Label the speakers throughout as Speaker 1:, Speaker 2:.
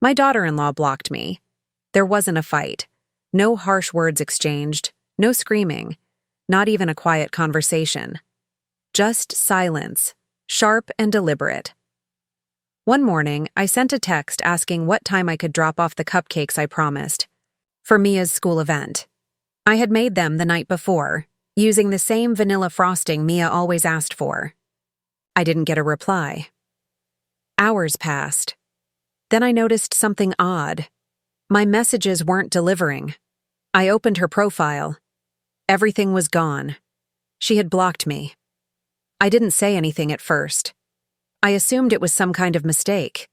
Speaker 1: My daughter-in-law blocked me. There wasn't a fight. No harsh words exchanged. No screaming. Not even a quiet conversation. Just silence, sharp and deliberate. One morning, I sent a text asking what time I could drop off the cupcakes I promised for Mia's school event. I had made them the night before, using the same vanilla frosting Mia always asked for. I didn't get a reply. Hours passed. Then I noticed something odd. My messages weren't delivering. I opened her profile. Everything was gone. She had blocked me. I didn't say anything at first. I assumed it was some kind of mistake.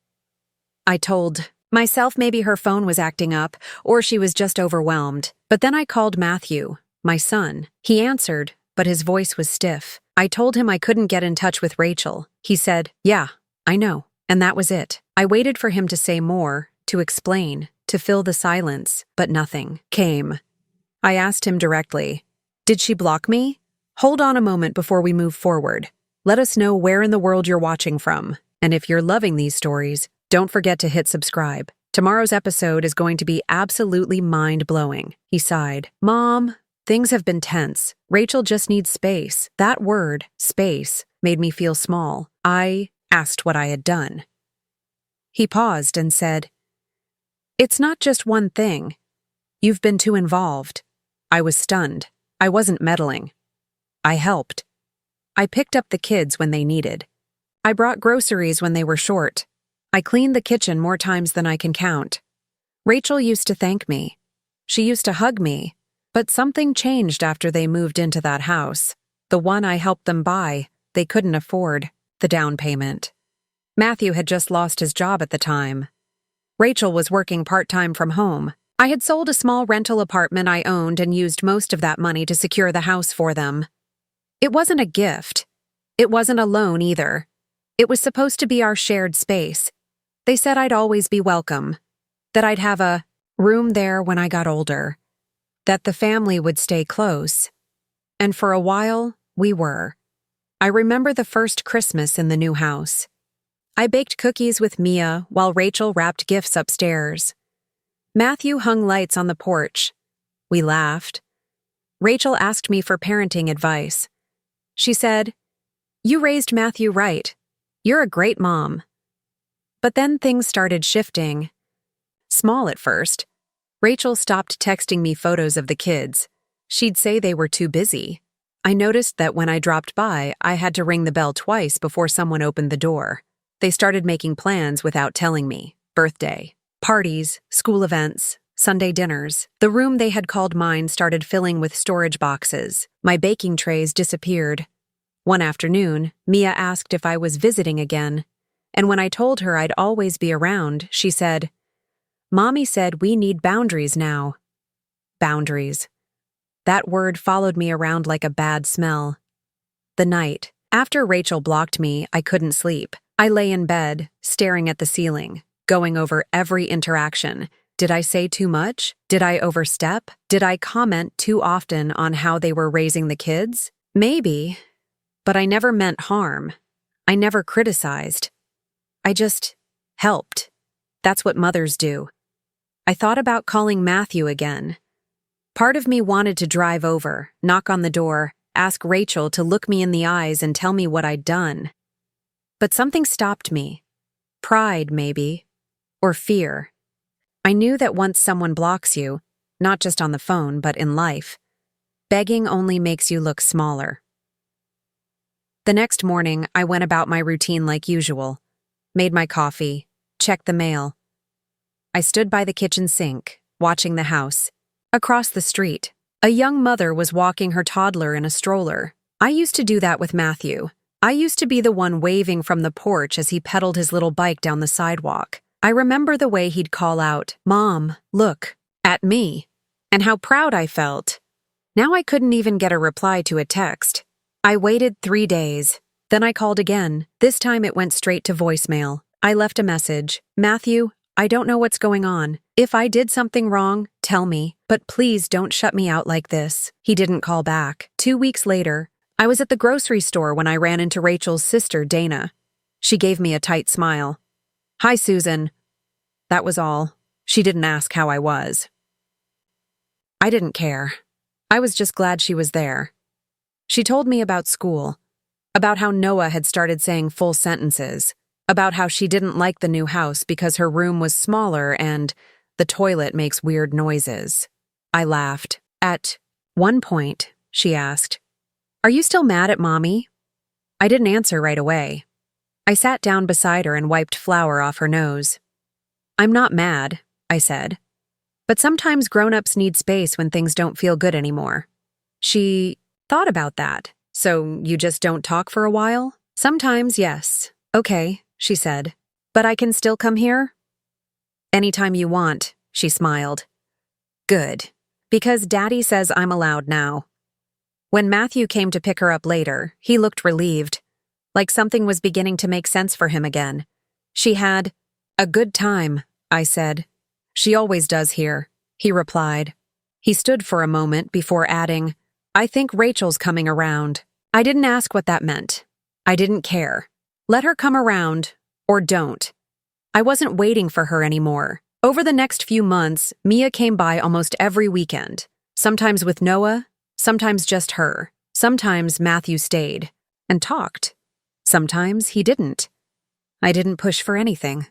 Speaker 1: I told myself maybe her phone was acting up, or she was just overwhelmed. But then I called Matthew, my son. He answered, but his voice was stiff. I told him I couldn't get in touch with Rachel. He said, "Yeah, I know." And that was it. I waited for him to say more, to explain, to fill the silence, but nothing came. I asked him directly, "Did she block me? Hold on a moment before we move forward. Let us know where in the world you're watching from. And if you're loving these stories, don't forget to hit subscribe. Tomorrow's episode is going to be absolutely mind-blowing." He sighed. "Mom, things have been tense. Rachel just needs space." That word, space, made me feel small. I asked what I had done. He paused and said, "It's not just one thing. You've been too involved." I was stunned. I wasn't meddling. I helped. I picked up the kids when they needed. I brought groceries when they were short. I cleaned the kitchen more times than I can count. Rachel used to thank me. She used to hug me. But something changed after they moved into that house. The one I helped them buy, they couldn't afford the down payment. Matthew had just lost his job at the time. Rachel was working part-time from home. I had sold a small rental apartment I owned and used most of that money to secure the house for them. It wasn't a gift. It wasn't a loan either. It was supposed to be our shared space. They said I'd always be welcome, that I'd have a room there when I got older, that the family would stay close. And for a while, we were. I remember the first Christmas in the new house. I baked cookies with Mia while Rachel wrapped gifts upstairs. Matthew hung lights on the porch. We laughed. Rachel asked me for parenting advice. She said, "You raised Matthew right. You're a great mom." But then things started shifting. Small at first. Rachel stopped texting me photos of the kids. She'd say they were too busy. I noticed that when I dropped by, I had to ring the bell twice before someone opened the door. They started making plans without telling me. Birthday, parties, school events, Sunday dinners. The room they had called mine started filling with storage boxes. My baking trays disappeared. One afternoon, Mia asked if I was visiting again, and when I told her I'd always be around, she said, "Mommy said we need boundaries now." Boundaries. That word followed me around like a bad smell. The night after Rachel blocked me, I couldn't sleep. I lay in bed, staring at the ceiling, going over every interaction. Did I say too much? Did I overstep? Did I comment too often on how they were raising the kids? Maybe, but I never meant harm. I never criticized. I just helped. That's what mothers do. I thought about calling Matthew again. Part of me wanted to drive over, knock on the door, ask Rachel to look me in the eyes and tell me what I'd done. But something stopped me. Pride, maybe. Or fear. I knew that once someone blocks you, not just on the phone, but in life, begging only makes you look smaller. The next morning, I went about my routine like usual. Made my coffee, checked the mail. I stood by the kitchen sink, watching the house. Across the street, a young mother was walking her toddler in a stroller. I used to do that with Matthew. I used to be the one waving from the porch as he pedaled his little bike down the sidewalk. I remember the way he'd call out, "Mom, look," at me, and how proud I felt. Now I couldn't even get a reply to a text. I waited 3 days. Then I called again. This time it went straight to voicemail. I left a message. "Matthew, I don't know what's going on. If I did something wrong, tell me, but please don't shut me out like this." He didn't call back. 2 weeks later, I was at the grocery store when I ran into Rachel's sister, Dana. She gave me a tight smile. "Hi, Susan." That was all. She didn't ask how I was. I didn't care. I was just glad she was there. She told me about school, about how Noah had started saying full sentences, about how she didn't like the new house because her room was smaller and the toilet makes weird noises. I laughed. At one point, she asked, "Are you still mad at Mommy?" I didn't answer right away. I sat down beside her and wiped flour off her nose. "I'm not mad," I said. "But sometimes grown-ups need space when things don't feel good anymore." She thought about that. "So you just don't talk for a while?" "Sometimes, yes." "Okay," she said. "But I can still come here?" "Anytime you want," she smiled. "Good. Because Daddy says I'm allowed now." When Matthew came to pick her up later, he looked relieved, like something was beginning to make sense for him again. "She had a good time," I said. "She always does here," he replied. He stood for a moment before adding, "I think Rachel's coming around." I didn't ask what that meant. I didn't care. Let her come around, or don't. I wasn't waiting for her anymore. Over the next few months, Mia came by almost every weekend, sometimes with Noah, sometimes just her. Sometimes Matthew stayed and talked. Sometimes he didn't. I didn't push for anything.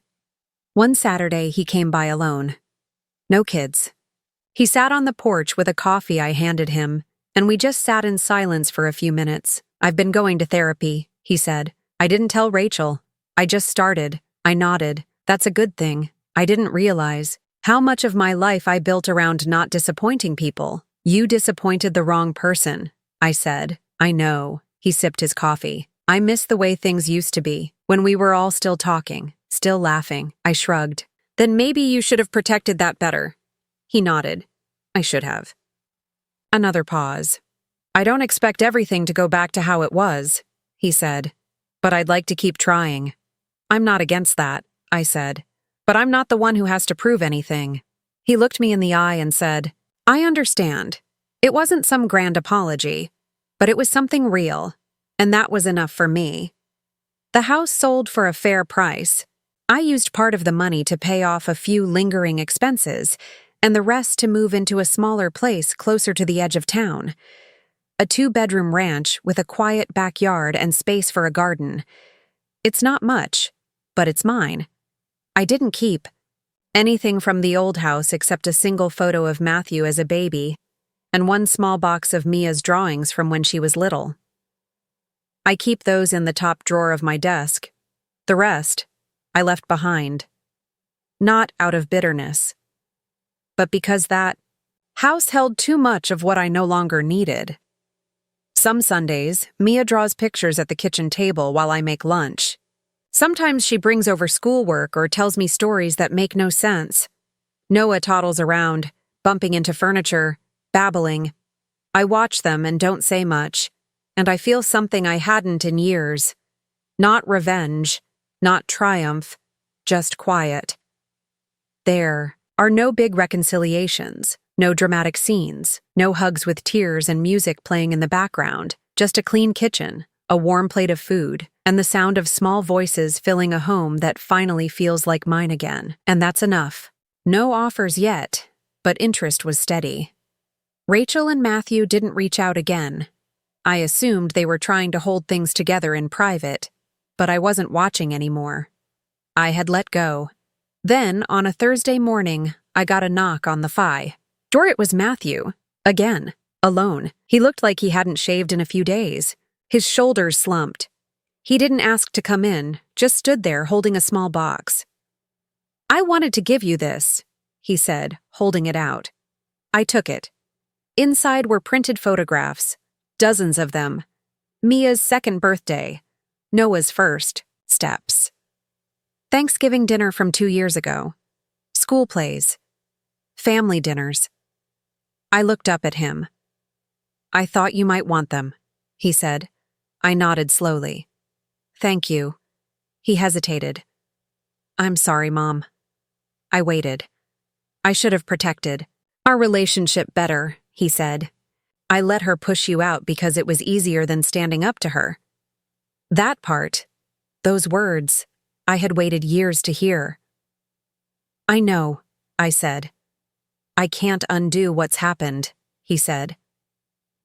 Speaker 1: One Saturday, he came by alone. No kids. He sat on the porch with a coffee I handed him, and we just sat in silence for a few minutes. "I've been going to therapy," he said. "I didn't tell Rachel. I just started." I nodded. "That's a good thing. I didn't realize how much of my life I built around not disappointing people." "You disappointed the wrong person," I said. "I know." He sipped his coffee. "I miss the way things used to be, when we were all still talking, still laughing." I shrugged. "Then maybe you should have protected that better." He nodded. "I should have." Another pause. "I don't expect everything to go back to how it was," he said. "But I'd like to keep trying." "I'm not against that," I said. "But I'm not the one who has to prove anything." He looked me in the eye and said, "I understand. It wasn't some grand apology, but it was something real, and that was enough for me." The house sold for a fair price. I used part of the money to pay off a few lingering expenses, and the rest to move into a smaller place closer to the edge of town. A 2-bedroom ranch with a quiet backyard and space for a garden. It's not much, but it's mine. I didn't keep anything from the old house except a single photo of Matthew as a baby and one small box of Mia's drawings from when she was little. I keep those in the top drawer of my desk. The rest, I left behind. Not out of bitterness, but because that house held too much of what I no longer needed. Some Sundays, Mia draws pictures at the kitchen table while I make lunch. Sometimes she brings over schoolwork or tells me stories that make no sense. Noah toddles around, bumping into furniture, babbling. I watch them and don't say much, and I feel something I hadn't in years. Not revenge, not triumph, just quiet. There are no big reconciliations, no dramatic scenes, no hugs with tears and music playing in the background, just a clean kitchen, a warm plate of food, and the sound of small voices filling a home that finally feels like mine again. And that's enough. No offers yet, but interest was steady. Rachel and Matthew didn't reach out again. I assumed they were trying to hold things together in private, but I wasn't watching anymore. I had let go. Then, on a Thursday morning, I got a knock on the door. It was Matthew. Again, alone. He looked like he hadn't shaved in a few days. His shoulders slumped. He didn't ask to come in, just stood there holding a small box. "I wanted to give you this," he said, holding it out. I took it. Inside were printed photographs, dozens of them. Mia's second birthday, Noah's first steps. Thanksgiving dinner from 2 years ago. School plays. Family dinners. I looked up at him. "I thought you might want them," he said. I nodded slowly. "Thank you." He hesitated. "I'm sorry, Mom." I waited. "I should have protected our relationship better," he said. "I let her push you out because it was easier than standing up to her." That part, those words, I had waited years to hear. I know, I said. I can't undo what's happened, he said.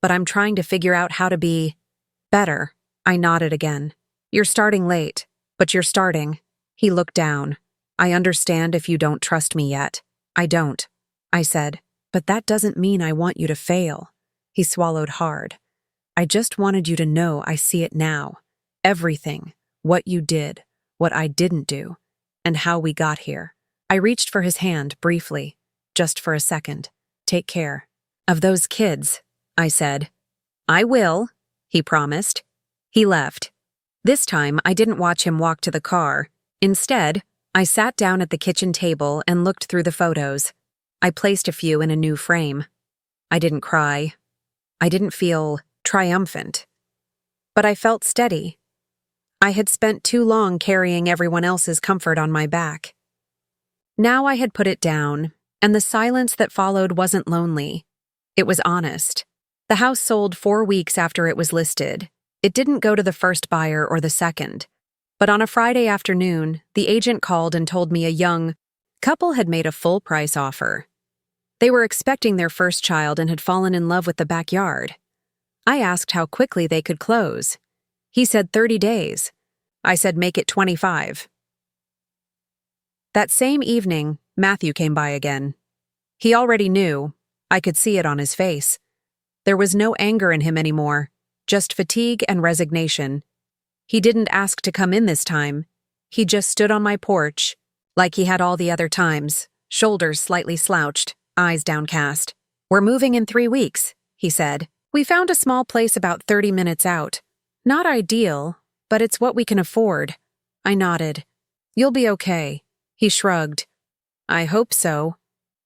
Speaker 1: But I'm trying to figure out how to be better. I nodded again. You're starting late, but you're starting. He looked down. I understand if you don't trust me yet. I don't, I said. But that doesn't mean I want you to fail. He swallowed hard. I just wanted you to know I see it now. Everything. What you did, what I didn't do, and how we got here. I reached for his hand briefly, just for a second. Take care of those kids, I said. I will, he promised. He left. This time, I didn't watch him walk to the car. Instead, I sat down at the kitchen table and looked through the photos. I placed a few in a new frame. I didn't cry. I didn't feel triumphant. But I felt steady. I had spent too long carrying everyone else's comfort on my back. Now I had put it down, and the silence that followed wasn't lonely. It was honest. The house sold 4 weeks after it was listed. It didn't go to the first buyer or the second. But on a Friday afternoon, the agent called and told me a young couple had made a full-price offer. They were expecting their first child and had fallen in love with the backyard. I asked how quickly they could close. He said 30 days. I said make it 25. That same evening, Matthew came by again. He already knew. I could see it on his face. There was no anger in him anymore, just fatigue and resignation. He didn't ask to come in this time. He just stood on my porch, like he had all the other times, shoulders slightly slouched, eyes downcast. We're moving in 3 weeks, he said. We found a small place about 30 minutes out. Not ideal, but it's what we can afford. I nodded. You'll be okay. He shrugged. I hope so.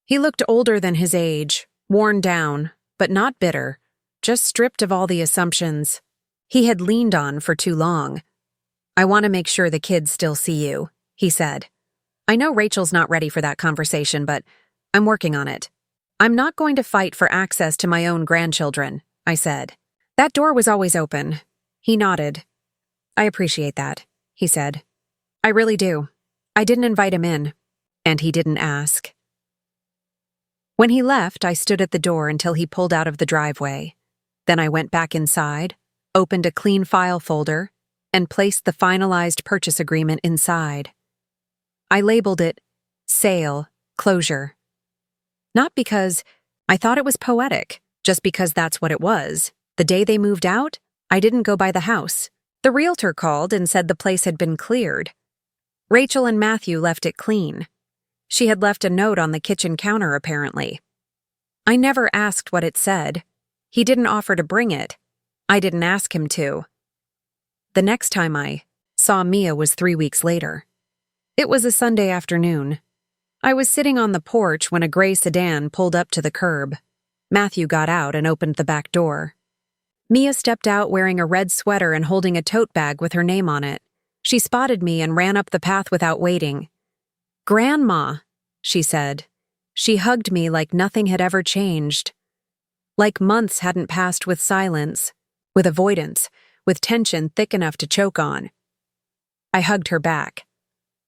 Speaker 1: He looked older than his age, worn down, but not bitter, just stripped of all the assumptions he had leaned on for too long. I want to make sure the kids still see you, he said. I know Rachel's not ready for that conversation, but I'm working on it. I'm not going to fight for access to my own grandchildren, I said. That door was always open. He nodded. I appreciate that, he said. I really do. I didn't invite him in, and he didn't ask. When he left, I stood at the door until he pulled out of the driveway. Then I went back inside, opened a clean file folder, and placed the finalized purchase agreement inside. I labeled it Sale Closure. Not because I thought it was poetic, just because that's what it was. The day they moved out, I didn't go by the house. The realtor called and said the place had been cleared. Rachel and Matthew left it clean. She had left a note on the kitchen counter, apparently. I never asked what it said. He didn't offer to bring it. I didn't ask him to. The next time I saw Mia was 3 weeks later. It was a Sunday afternoon. I was sitting on the porch when a gray sedan pulled up to the curb. Matthew got out and opened the back door. Mia stepped out wearing a red sweater and holding a tote bag with her name on it. She spotted me and ran up the path without waiting. "Grandma," she said. She hugged me like nothing had ever changed. Like months hadn't passed with silence, with avoidance, with tension thick enough to choke on. I hugged her back.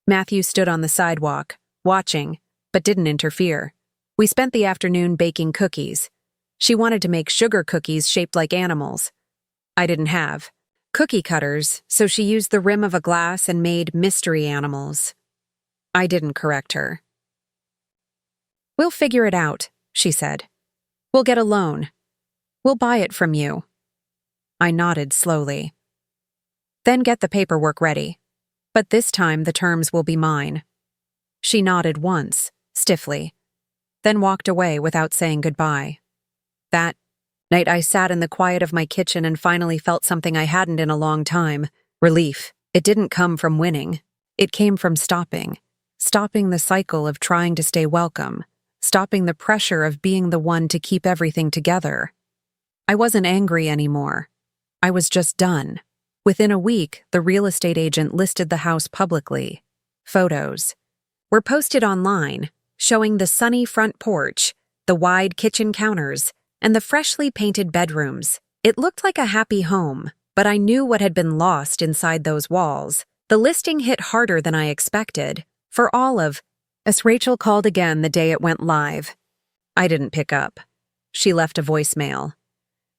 Speaker 1: Matthew stood on the sidewalk, watching, but didn't interfere. We spent the afternoon baking cookies. She wanted to make sugar cookies shaped like animals. I didn't have cookie cutters, so she used the rim of a glass and made mystery animals. I didn't correct her. "We'll figure it out," she said. "We'll get a loan. We'll buy it from you." I nodded slowly. "Then get the paperwork ready. But this time the terms will be mine." She nodded once, stiffly, then walked away without saying goodbye. That night I sat in the quiet of my kitchen and finally felt something I hadn't in a long time: relief. It didn't come from winning. It came from stopping the cycle of trying to stay welcome, stopping the pressure of being the one to keep everything together. I wasn't angry anymore. I was just done. Within a week, the real estate agent listed the house publicly. Photos were posted online, showing the sunny front porch, the wide kitchen counters, and the freshly painted bedrooms. It looked like a happy home, but I knew what had been lost inside those walls. The listing hit harder than I expected, for all of As Rachel called again the day it went live, I didn't pick up. She left a voicemail.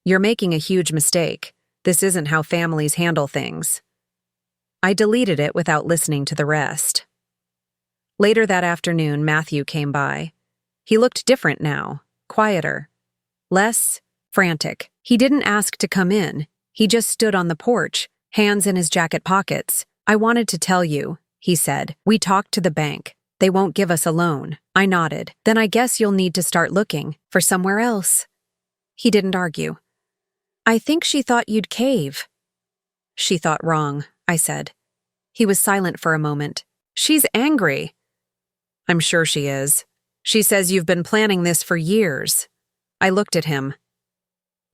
Speaker 1: "You're making a huge mistake. This isn't how families handle things." I deleted it without listening to the rest. Later that afternoon, Matthew came by. He looked different now, quieter, less frantic. He didn't ask to come in. He just stood on the porch, hands in his jacket pockets. "I wanted to tell you," he said. "We talked to the bank. They won't give us a loan." I nodded. "Then I guess you'll need to start looking for somewhere else." He didn't argue. "I think she thought you'd cave." "She thought wrong," I said. He was silent for a moment. "She's angry." "I'm sure she is. She says you've been planning this for years." I looked at him.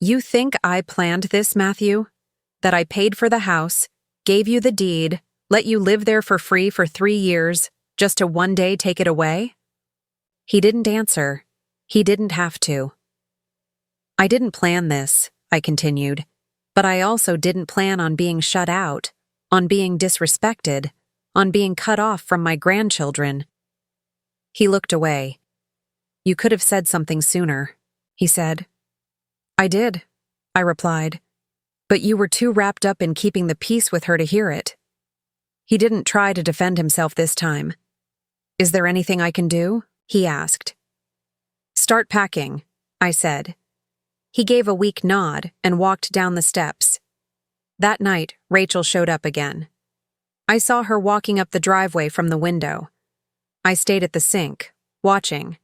Speaker 1: "You think I planned this, Matthew? That I paid for the house, gave you the deed, let you live there for free for 3 years, just to one day take it away?" He didn't answer. He didn't have to. "I didn't plan this," I continued, "but I also didn't plan on being shut out, on being disrespected, on being cut off from my grandchildren." He looked away. "You could have said something sooner," he said. "I did," I replied, "but you were too wrapped up in keeping the peace with her to hear it." He didn't try to defend himself this time. "Is there anything I can do?" he asked. "Start packing," I said. He gave a weak nod and walked down the steps. That night, Rachel showed up again. I saw her walking up the driveway from the window. I stayed at the sink, watching.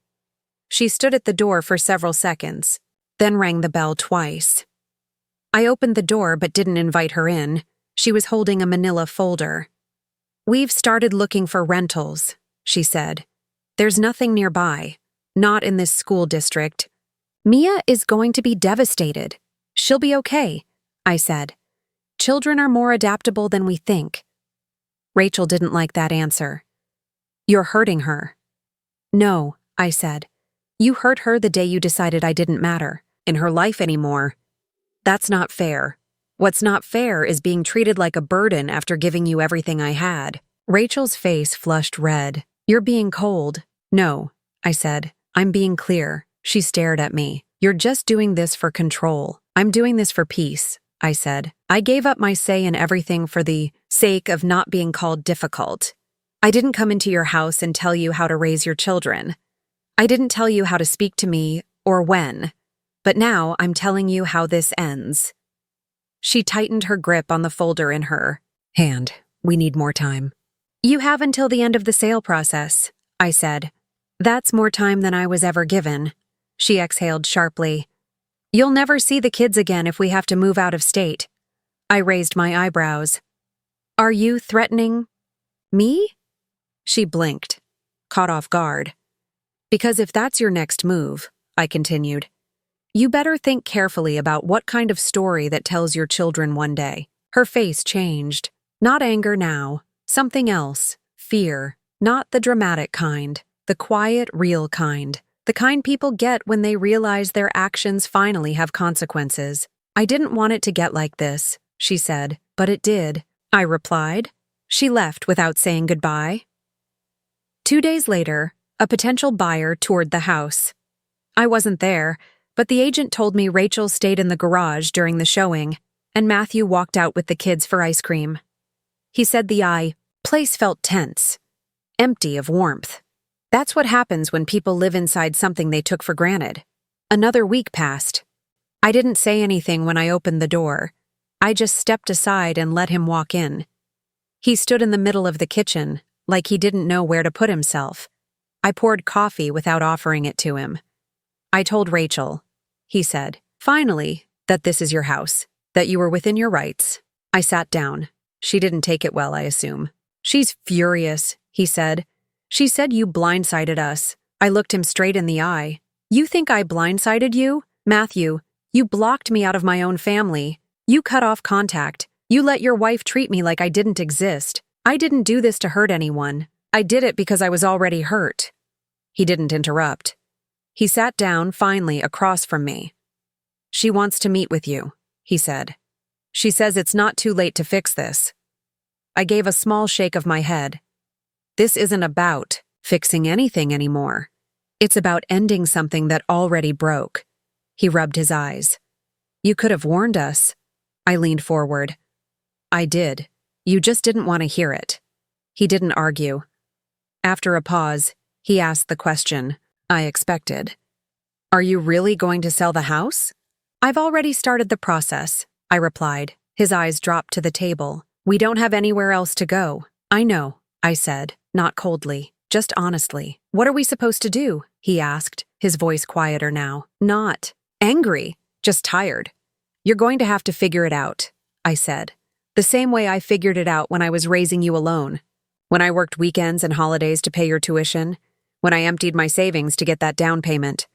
Speaker 1: She stood at the door for several seconds, then rang the bell twice. I opened the door but didn't invite her in. She was holding a manila folder. "We've started looking for rentals," she said. "There's nothing nearby, not in this school district. Mia is going to be devastated. She'll be okay," I said. "Children are more adaptable than we think." Rachel didn't like that answer. "You're hurting her." "No," I said. "You hurt her the day you decided I didn't matter in her life anymore. That's not fair. What's not fair is being treated like a burden after giving you everything I had." Rachel's face flushed red. "You're being cold." "No," I said. "I'm being clear." She stared at me. "You're just doing this for control." "I'm doing this for peace," I said. "I gave up my say in everything for the sake of not being called difficult. I didn't come into your house and tell you how to raise your children. I didn't tell you how to speak to me or when. But now I'm telling you how this ends." She tightened her grip on the folder in her hand. "We need more time." "You have until the end of the sale process," I said. "That's more time than I was ever given." She exhaled sharply. "You'll never see the kids again if we have to move out of state." I raised my eyebrows. "Are you threatening me?" She blinked, caught off guard. "Because if that's your next move," I continued, "you better think carefully about what kind of story that tells your children one day." Her face changed. Not anger now, something else. Fear. Not the dramatic kind. The quiet, real kind. The kind people get when they realize their actions finally have consequences. "I didn't want it to get like this," she said, "but it did," I replied. She left without saying goodbye. 2 days later, a potential buyer toured the house. I wasn't there, but the agent told me Rachel stayed in the garage during the showing, and Matthew walked out with the kids for ice cream. He said the place felt tense, empty of warmth. That's what happens when people live inside something they took for granted. Another week passed. I didn't say anything when I opened the door. I just stepped aside and let him walk in. He stood in the middle of the kitchen, like he didn't know where to put himself. I poured coffee without offering it to him. "I told Rachel," he said, "finally, that this is your house, that you were within your rights." I sat down. She didn't take it well, I assume. "She's furious," he said. "She said you blindsided us." I looked him straight in the eye. "You think I blindsided you? Matthew, you blocked me out of my own family. You cut off contact. You let your wife treat me like I didn't exist. I didn't do this to hurt anyone. I did it because I was already hurt." He didn't interrupt. He sat down, finally, across from me. "She wants to meet with you," he said. "She says it's not too late to fix this." I gave a small shake of my head. "This isn't about fixing anything anymore. It's about ending something that already broke. He rubbed his eyes. You could have warned us. I leaned forward. I did. You just didn't want to hear it. He didn't argue. After a pause, he asked the question I expected. Are you really going to sell the house? I've already started the process, I replied. His eyes dropped to the table. We don't have anywhere else to go. I know, I said, not coldly, just honestly. What are we supposed to do? He asked, his voice quieter now. Not angry, just tired. You're going to have to figure it out, I said. The same way I figured it out when I was raising you alone. When I worked weekends and holidays to pay your tuition. When I emptied my savings to get that down payment.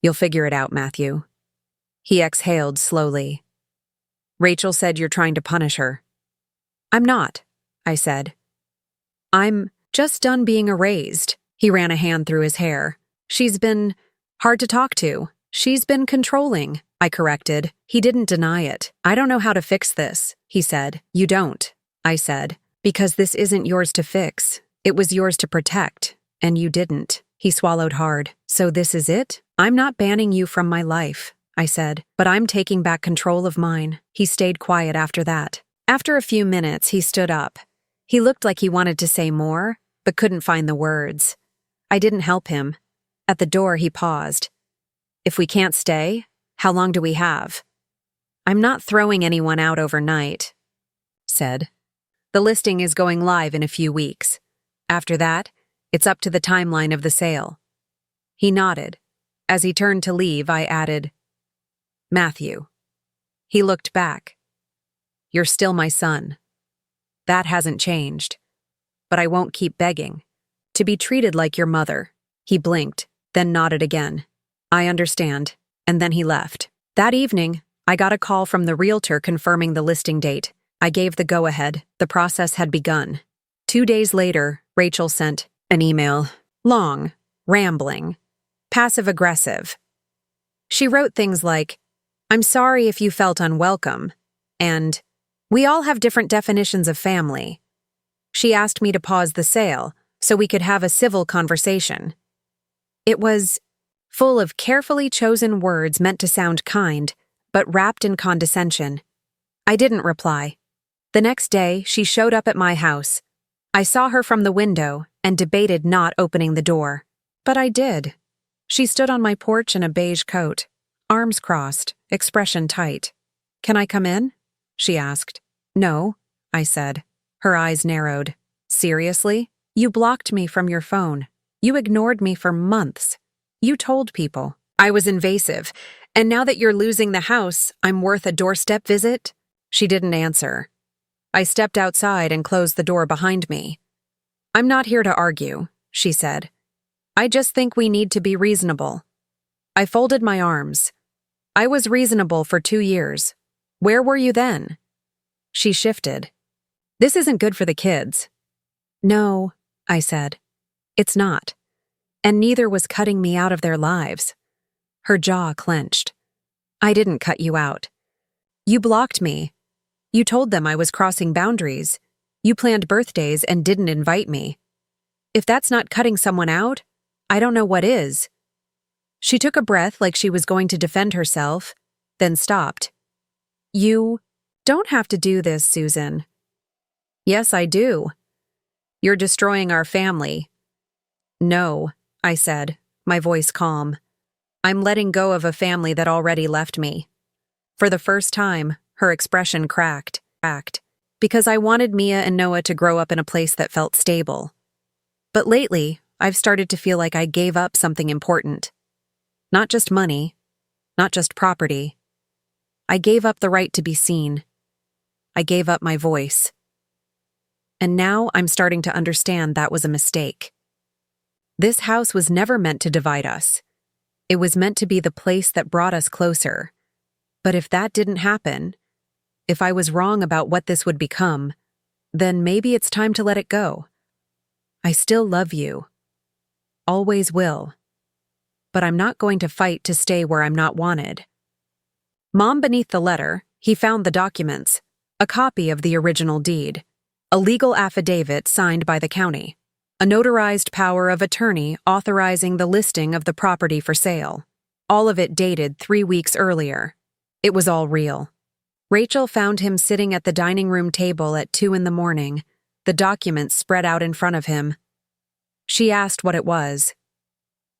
Speaker 1: You'll figure it out, Matthew. He exhaled slowly. Rachel said you're trying to punish her. I'm not, I said. I'm just done being erased. He ran a hand through his hair. She's been hard to talk to. She's been controlling, I corrected. He didn't deny it. I don't know how to fix this, he said. You don't, I said, because this isn't yours to fix. It was yours to protect, and you didn't. He swallowed hard. So this is it? I'm not banning you from my life, I said, but I'm taking back control of mine. He stayed quiet after that. After a few minutes, he stood up. He looked like he wanted to say more, but couldn't find the words. I didn't help him. At the door, he paused. If we can't stay, how long do we have? I'm not throwing anyone out overnight, said. The listing is going live in a few weeks. After that, it's up to the timeline of the sale. He nodded. As he turned to leave, I added, Matthew. He looked back. You're still my son. That hasn't changed. But I won't keep begging. To be treated like your mother. He blinked, then nodded again. I understand. And then he left. That evening, I got a call from the realtor confirming the listing date. I gave the go-ahead. The process had begun. 2 days later, Rachel sent an email. Long, rambling, passive-aggressive. She wrote things like, I'm sorry if you felt unwelcome, and we all have different definitions of family. She asked me to pause the sale so we could have a civil conversation. It was full of carefully chosen words meant to sound kind, but wrapped in condescension. I didn't reply. The next day, she showed up at my house. I saw her from the window and debated not opening the door. But I did. She stood on my porch in a beige coat, arms crossed, expression tight. Can I come in? She asked. No, I said. Her eyes narrowed. Seriously? You blocked me from your phone. You ignored me for months. You told people. I was invasive. And now that you're losing the house, I'm worth a doorstep visit? She didn't answer. I stepped outside and closed the door behind me. I'm not here to argue, she said. I just think we need to be reasonable. I folded my arms. I was reasonable for 2 years. Where were you then? She shifted. This isn't good for the kids. No, I said. It's not. And neither was cutting me out of their lives. Her jaw clenched. I didn't cut you out. You blocked me. You told them I was crossing boundaries. You planned birthdays and didn't invite me. If that's not cutting someone out, I don't know what is. She took a breath like she was going to defend herself, then stopped. You don't have to do this, Susan. Yes, I do. You're destroying our family. No, I said, my voice calm. I'm letting go of a family that already left me. For the first time, her expression cracked, because I wanted Mia and Noah to grow up in a place that felt stable. But lately, I've started to feel like I gave up something important. Not just money, not just property. I gave up the right to be seen. I gave up my voice. And now I'm starting to understand that was a mistake. This house was never meant to divide us. It was meant to be the place that brought us closer. But if that didn't happen, if I was wrong about what this would become, then maybe it's time to let it go. I still love you. Always will. But I'm not going to fight to stay where I'm not wanted. Mom, beneath the letter, he found the documents, a copy of the original deed, a legal affidavit signed by the county, A notarized power of attorney authorizing the listing of the property for sale. All of it dated 3 weeks earlier. It was all real. Rachel found him sitting at the dining room table at 2 in the morning, the documents spread out in front of him. She asked what it was.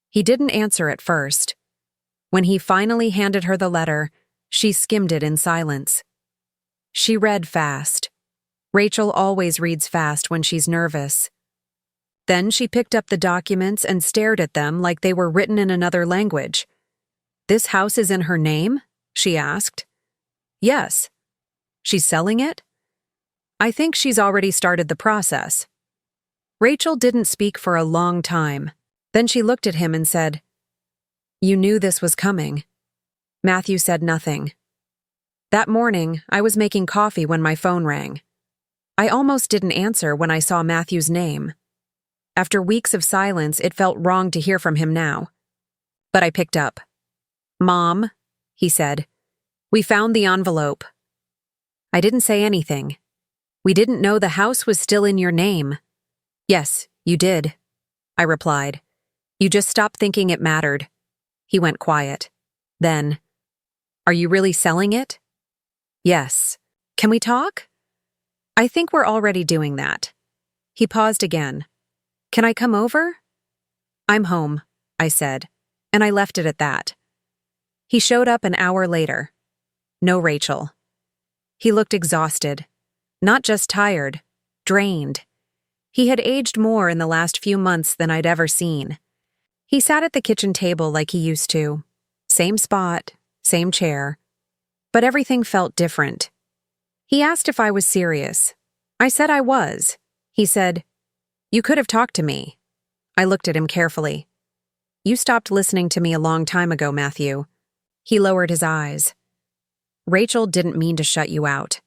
Speaker 1: He didn't answer at first. When he finally handed her the letter, she skimmed it in silence. She read fast. Rachel always reads fast when she's nervous. Then she picked up the documents and stared at them like they were written in another language. "This house is in her name?" she asked. "Yes." "She's selling it?" "I think she's already started the process." Rachel didn't speak for a long time. Then she looked at him and said, "You knew this was coming." Matthew said nothing. That morning, I was making coffee when my phone rang. I almost didn't answer when I saw Matthew's name. After weeks of silence, it felt wrong to hear from him now. But I picked up. "Mom," he said, "we found the envelope." I didn't say anything. "We didn't know the house was still in your name." "Yes, you did," I replied. "You just stopped thinking it mattered." He went quiet. Then, "Are you really selling it?" "Yes." "Can we talk?" "I think we're already doing that." He paused again. "Can I come over?" "I'm home," I said, and I left it at that. He showed up an hour later. No Rachel. He looked exhausted. Not just tired, drained. He had aged more in the last few months than I'd ever seen. He sat at the kitchen table like he used to. Same spot, same chair. But everything felt different. He asked if I was serious. I said I was. He said, "You could have talked to me." I looked at him carefully. "You stopped listening to me a long time ago, Matthew." He lowered his eyes. "Rachel didn't mean to shut you out."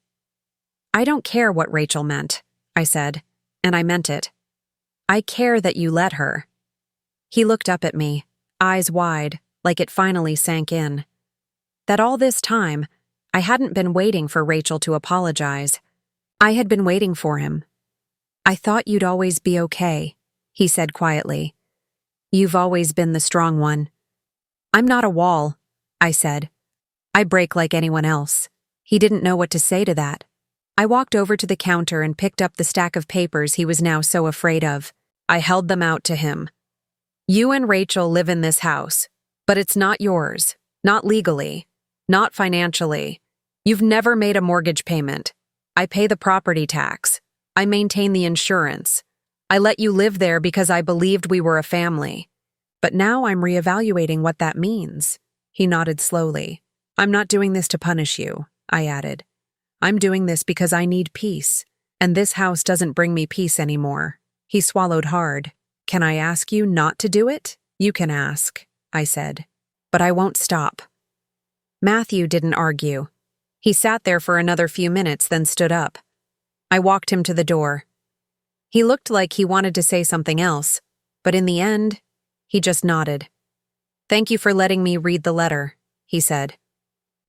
Speaker 1: "I don't care what Rachel meant," I said, and I meant it. "I care that you let her." He looked up at me, eyes wide, like it finally sank in. That all this time, I hadn't been waiting for Rachel to apologize. I had been waiting for him. "I thought you'd always be okay," he said quietly. "You've always been the strong one." "I'm not a wall," I said. "I break like anyone else." He didn't know what to say to that. I walked over to the counter and picked up the stack of papers he was now so afraid of. I held them out to him. "You and Rachel live in this house, but it's not yours, not legally, not financially. You've never made a mortgage payment. I pay the property tax. I maintain the insurance. I let you live there because I believed we were a family. But now I'm reevaluating what that means." He nodded slowly. "I'm not doing this to punish you," I added. "I'm doing this because I need peace, and this house doesn't bring me peace anymore." He swallowed hard. "Can I ask you not to do it?" "You can ask," I said. "But I won't stop." Matthew didn't argue. He sat there for another few minutes, then stood up. I walked him to the door. He looked like he wanted to say something else, but in the end, he just nodded. "Thank you for letting me read the letter," he said.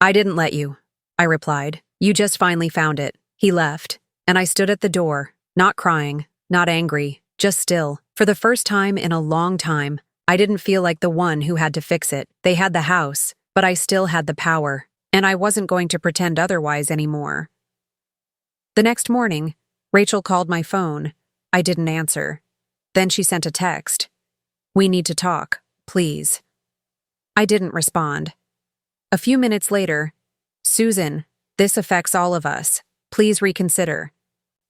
Speaker 1: "I didn't let you," I replied. "You just finally found it." He left, and I stood at the door, not crying, not angry, just still. For the first time in a long time, I didn't feel like the one who had to fix it. They had the house, but I still had the power, and I wasn't going to pretend otherwise anymore. The next morning, Rachel called my phone. I didn't answer. Then she sent a text. "We need to talk, please." I didn't respond. A few minutes later, "Susan, this affects all of us. Please reconsider."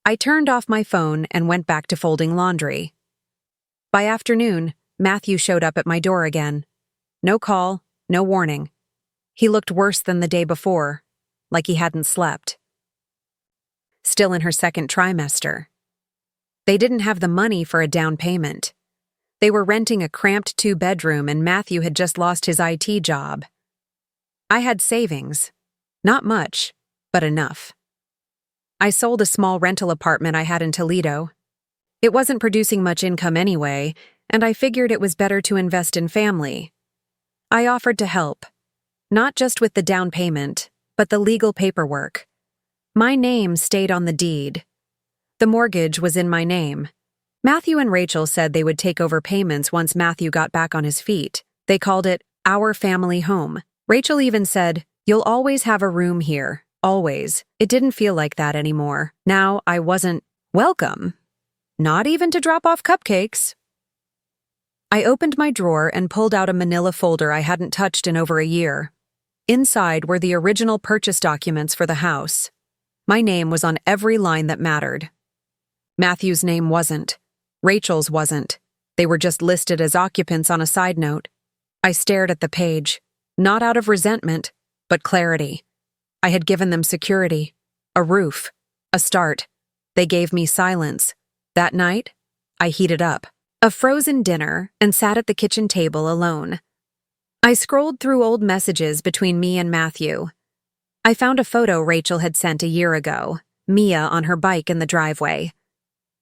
Speaker 1: I turned off my phone and went back to folding laundry. By afternoon, Matthew showed up at my door again. No call, no warning. He looked worse than the day before, like he hadn't slept. Still in her second trimester. They didn't have the money for a down payment. They were renting a cramped 2-bedroom, and Matthew had just lost his IT job. I had savings. Not much, but enough. I sold a small rental apartment I had in Toledo. It wasn't producing much income anyway, and I figured it was better to invest in family. I offered to help, not just with the down payment, but the legal paperwork. My name stayed on the deed. The mortgage was in my name. Matthew and Rachel said they would take over payments once Matthew got back on his feet. They called it our family home. Rachel even said, "You'll always have a room here. Always." It didn't feel like that anymore. Now I wasn't welcome. Not even to drop off cupcakes. I opened my drawer and pulled out a manila folder I hadn't touched in over a year. Inside were the original purchase documents for the house. My name was on every line that mattered. Matthew's name wasn't. Rachel's wasn't. They were just listed as occupants on a side note. I stared at the page, not out of resentment, but clarity. I had given them security, a roof, a start. They gave me silence. That night, I heated up. A frozen dinner and sat at the kitchen table alone. I scrolled through old messages between me and Matthew. I found a photo Rachel had sent a year ago, Mia on her bike in the driveway.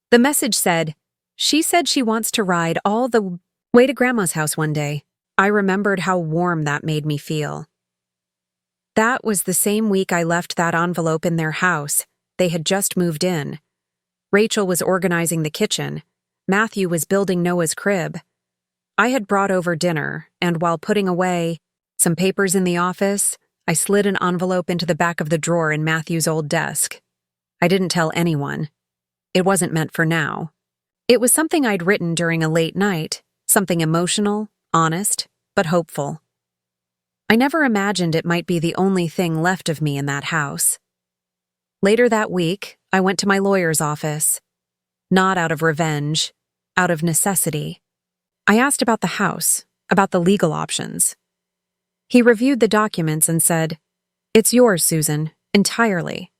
Speaker 1: The message said, "She said she wants to ride all the way to Grandma's house one day." I remembered how warm that made me feel. That was the same week I left that envelope in their house. They had just moved in. Rachel was organizing the kitchen. Matthew was building Noah's crib. I had brought over dinner, and while putting away some papers in the office, I slid an envelope into the back of the drawer in Matthew's old desk. I didn't tell anyone. It wasn't meant for now. It was something I'd written during a late night, something emotional, honest, but hopeful. I never imagined it might be the only thing left of me in that house. Later that week, I went to my lawyer's office. Not out of revenge, out of necessity. I asked about the house, about the legal options. He reviewed the documents and said, "It's yours, Susan, entirely.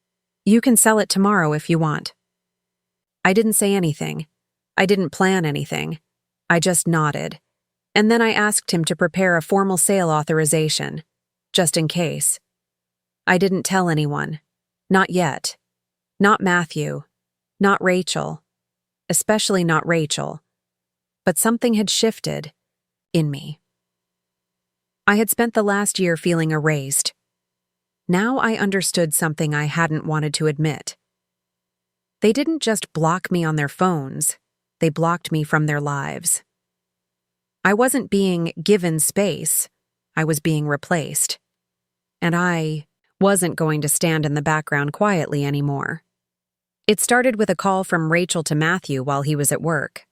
Speaker 1: You can sell it tomorrow if you want." I didn't say anything. I didn't plan anything. I just nodded. And then I asked him to prepare a formal sale authorization, just in case. I didn't tell anyone. Not yet. Not Matthew. Not Rachel. Especially not Rachel. But something had shifted in me. I had spent the last year feeling erased. Now I understood something I hadn't wanted to admit. They didn't just block me on their phones, they blocked me from their lives. I wasn't being given space, I was being replaced. And I wasn't going to stand in the background quietly anymore. It started with a call from Rachel to Matthew while he was at work.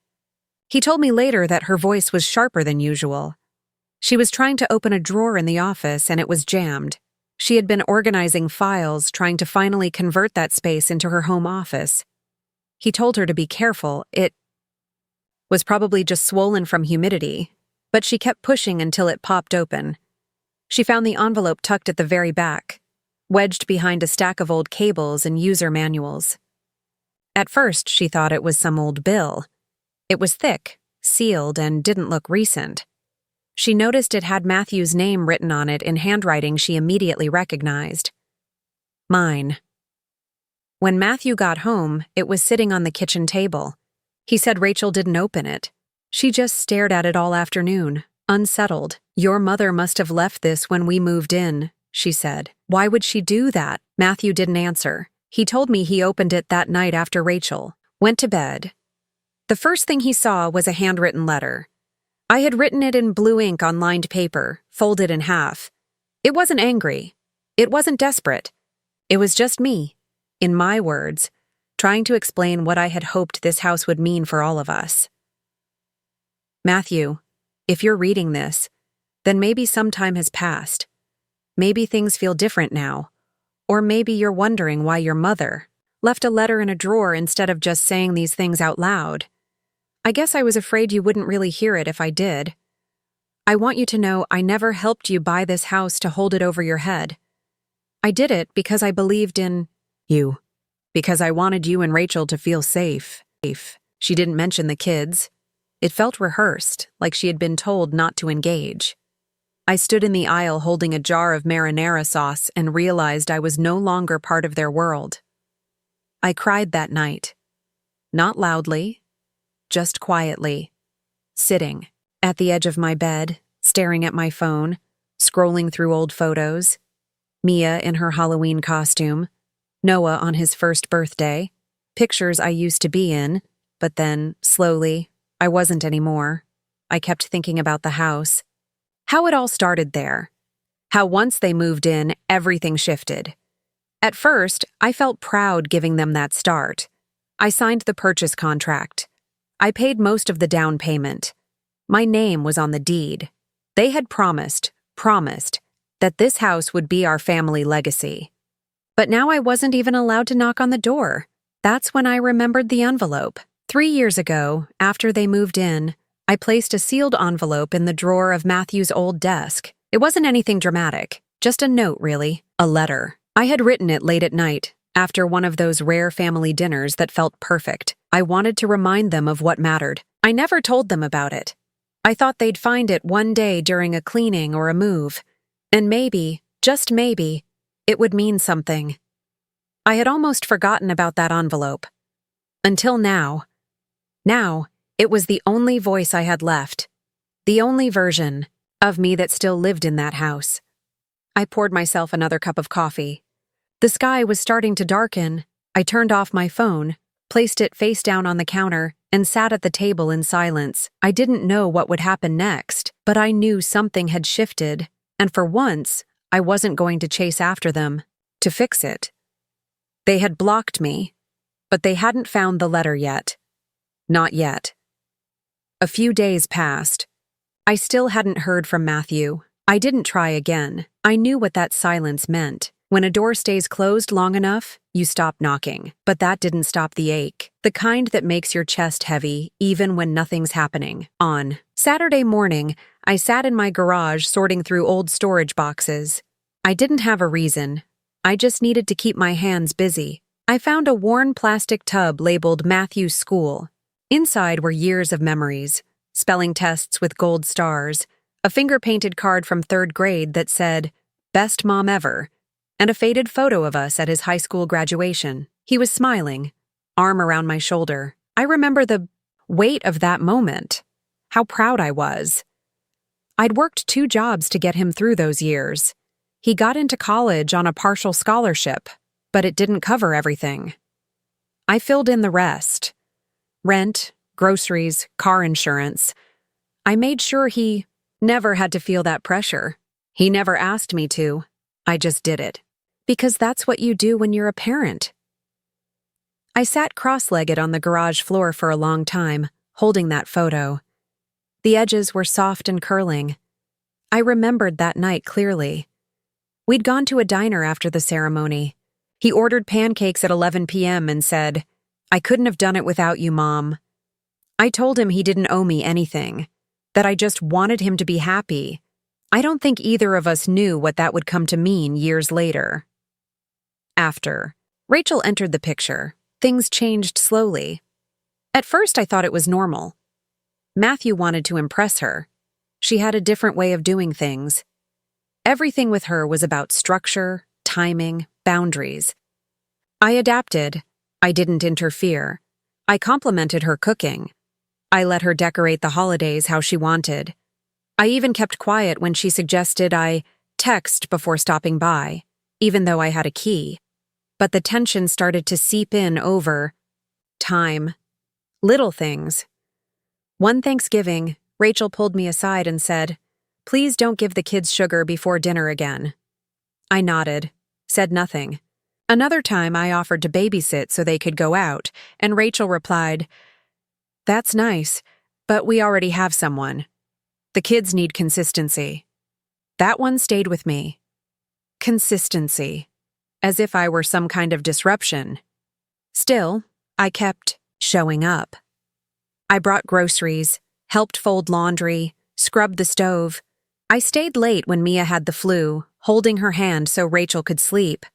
Speaker 1: He told me later that her voice was sharper than usual. She was trying to open a drawer in the office and it was jammed. She had been organizing files, trying to finally convert that space into her home office. He told her to be careful. It was probably just swollen from humidity, but she kept pushing until it popped open. She found the envelope tucked at the very back, wedged behind a stack of old cables and user manuals. At first, she thought it was some old bill. It was thick, sealed, and didn't look recent. She noticed it had Matthew's name written on it in handwriting she immediately recognized. Mine. When Matthew got home, it was sitting on the kitchen table. He said Rachel didn't open it. She just stared at it all afternoon, unsettled. "Your mother must have left this when we moved in," she said. "Why would she do that?" Matthew didn't answer. He told me he opened it that night after Rachel went to bed. The first thing he saw was a handwritten letter. I had written it in blue ink on lined paper, folded in half. It wasn't angry. It wasn't desperate. It was just me, in my words, trying to explain what I had hoped this house would mean for all of us. Matthew, if you're reading this, then maybe some time has passed. Maybe things feel different now. Or maybe you're wondering why your mother left a letter in a drawer instead of just saying these things out loud. I guess I was afraid you wouldn't really hear it if I did. I want you to know I never helped you buy this house to hold it over your head. I did it because I believed in you. Because I wanted you and Rachel to feel safe. She didn't mention the kids. It felt rehearsed, like she had been told not to engage. I stood in the aisle holding a jar of marinara sauce and realized I was no longer part of their world. I cried that night. Not loudly, just quietly, sitting at the edge of my bed, staring at my phone, scrolling through old photos. Mia in her Halloween costume, Noah on his first birthday, pictures I used to be in, But then, slowly, I wasn't anymore. I kept thinking about the house. How it all started there. How once they moved in, everything shifted. At first, I felt proud giving them that start. I signed the purchase contract. I paid most of the down payment. My name was on the deed. They had promised, that this house would be our family legacy. But now I wasn't even allowed to knock on the door. That's when I remembered the envelope. 3 years ago, after they moved in, I placed a sealed envelope in the drawer of Matthew's old desk. It wasn't anything dramatic, just a note, really, a letter. I had written it late at night, after one of those rare family dinners that felt perfect. I wanted to remind them of what mattered. I never told them about it. I thought they'd find it one day during a cleaning or a move. And maybe, just maybe, it would mean something. I had almost forgotten about that envelope. Until now. Now, it was the only voice I had left. The only version of me that still lived in that house. I poured myself another cup of coffee. The sky was starting to darken. I turned off my phone, placed it face down on the counter, and sat at the table in silence. I didn't know what would happen next, but I knew something had shifted, and for once, I wasn't going to chase after them to fix it. They had blocked me, but they hadn't found the letter yet. Not yet. A few days passed. I still hadn't heard from Matthew. I didn't try again. I knew what that silence meant. When a door stays closed long enough, you stop knocking. But that didn't stop the ache, the kind that makes your chest heavy even when nothing's happening. On Saturday morning, I sat in my garage sorting through old storage boxes. I didn't have a reason. I just needed to keep my hands busy. I found a worn plastic tub labeled Matthew's School. Inside were years of memories, spelling tests with gold stars, a finger-painted card from 3rd grade that said, "Best Mom Ever," and a faded photo of us at his high school graduation. He was smiling, arm around my shoulder. I remember the weight of that moment, how proud I was. I'd worked 2 jobs to get him through those years. He got into college on a partial scholarship, but it didn't cover everything. I filled in the rest. Rent, groceries, car insurance. I made sure he never had to feel that pressure. He never asked me to. I just did it. Because that's what you do when you're a parent. I sat cross-legged on the garage floor for a long time, holding that photo. The edges were soft and curling. I remembered that night clearly. We'd gone to a diner after the ceremony. He ordered pancakes at 11 p.m. and said, "I couldn't have done it without you, Mom." I told him he didn't owe me anything, that I just wanted him to be happy. I don't think either of us knew what that would come to mean years later. After Rachel entered the picture, things changed slowly. At first, I thought it was normal. Matthew wanted to impress her. She had a different way of doing things. Everything with her was about structure, timing, boundaries. I adapted. I didn't interfere. I complimented her cooking. I let her decorate the holidays how she wanted. I even kept quiet when she suggested I text before stopping by, even though I had a key. But the tension started to seep in over time. Little things. One Thanksgiving, Rachel pulled me aside and said, "Please don't give the kids sugar before dinner again." I nodded, said nothing. Another time I offered to babysit so they could go out, and Rachel replied, "That's nice, but we already have someone. The kids need consistency." That one stayed with me. Consistency. As if I were some kind of disruption. Still, I kept showing up. I brought groceries, helped fold laundry, scrubbed the stove. I stayed late when Mia had the flu, holding her hand so Rachel could sleep.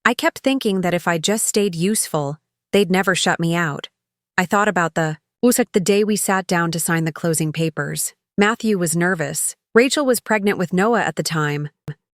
Speaker 1: I kept thinking that if I just stayed useful, they'd never shut me out. I thought about the day we sat down to sign the closing papers. Matthew was nervous. Rachel was pregnant with Noah at the time.